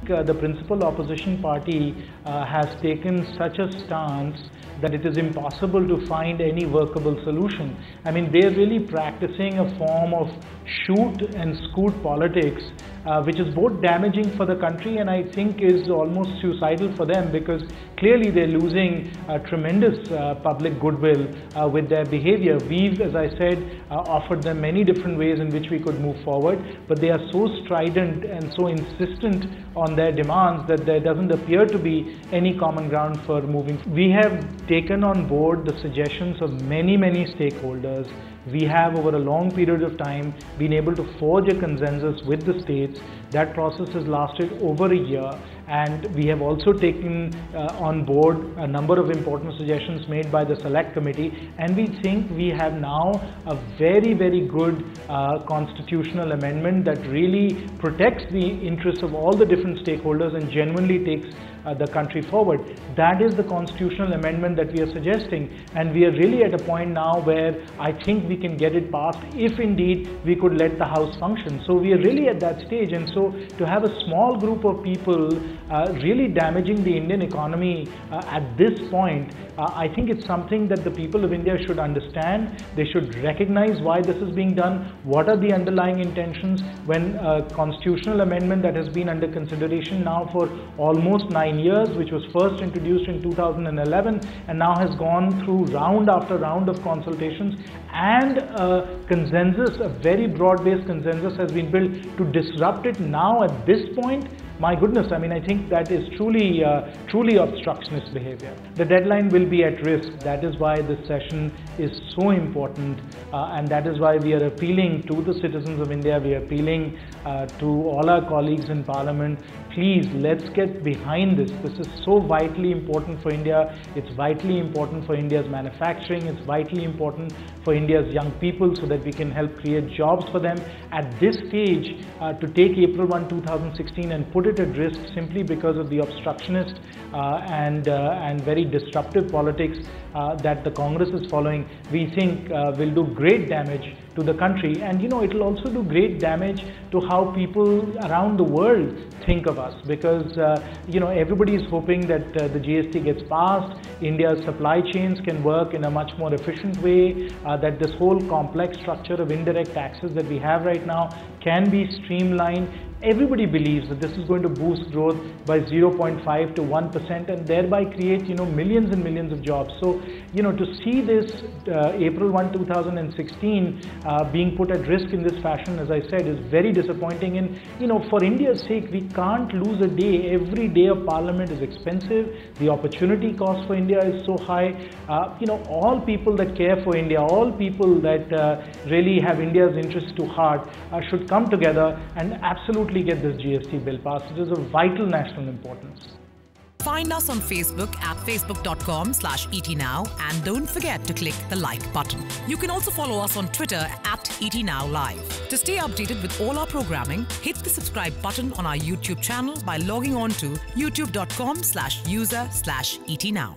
the principal opposition party has taken such a stance that it is impossible to find any workable solution. I mean, they're really practicing a form of shoot and scoot politics, which is both damaging for the country and I think is almost suicidal for them, because clearly they're losing tremendous public goodwill with their behavior. We've, as I said, offered them many different ways in which we could move forward, but they are so strident and so insistent on their demands that there doesn't appear to be any common ground for moving. We have taken on board the suggestions of many stakeholders. We have, over a long period of time, been able to forge a consensus with the states. That process has lasted over a year, and we have also taken on board a number of important suggestions made by the Select Committee, and we think we have now a very good constitutional amendment that really protects the interests of all the different stakeholders and genuinely takes the country forward. That is the constitutional amendment that we are suggesting, and we are really at a point now where I think we can get it passed if indeed we could let the House function. So we are really at that stage, and so to have a small group of people really damaging the Indian economy at this point, I think it's something that the people of India should understand. They should recognize why this is being done, what are the underlying intentions, when a constitutional amendment that has been under consideration now for almost 9 years, which was first introduced in 2011 and now has gone through round after round of consultations, and a consensus, a very broad-based consensus has been built to disrupt it now at this point. My goodness, I mean, I think that is truly obstructionist behavior. The deadline will be at risk. That is why this session is so important, and that is why we are appealing to the citizens of India. We are appealing to all our colleagues in Parliament. Please, let's get behind this. This is so vitally important for India. It's vitally important for India's manufacturing. It's vitally important for India's young people so that we can help create jobs for them. At this stage, to take April 1, 2016 and put it at risk simply because of the obstructionist and very disruptive politics that the Congress is following, we think will do great damage to the country. And you know, it will also do great damage to how people around the world think of us, because you know, everybody is hoping that the GST gets passed, India's supply chains can work in a much more efficient way, that this whole complex structure of indirect taxes that we have right now can be streamlined. Everybody believes that this is going to boost growth by 0.5 to 1% and thereby create, you know, millions and millions of jobs. So, you know, to see this April 1, 2016 being put at risk in this fashion, as I said, is very disappointing. And, you know, for India's sake, we can't lose a day. Every day of Parliament is expensive. The opportunity cost for India is so high. You know, all people that care for India, all people that really have India's interests to heart should come together and absolutely get this GST bill passed. It is of vital national importance. Find us on Facebook at facebook.com/ETNow and don't forget to click the like button. You can also follow us on Twitter at ETNowLive. To stay updated with all our programming, hit the subscribe button on our YouTube channel by logging on to youtube.com/user/ETNow.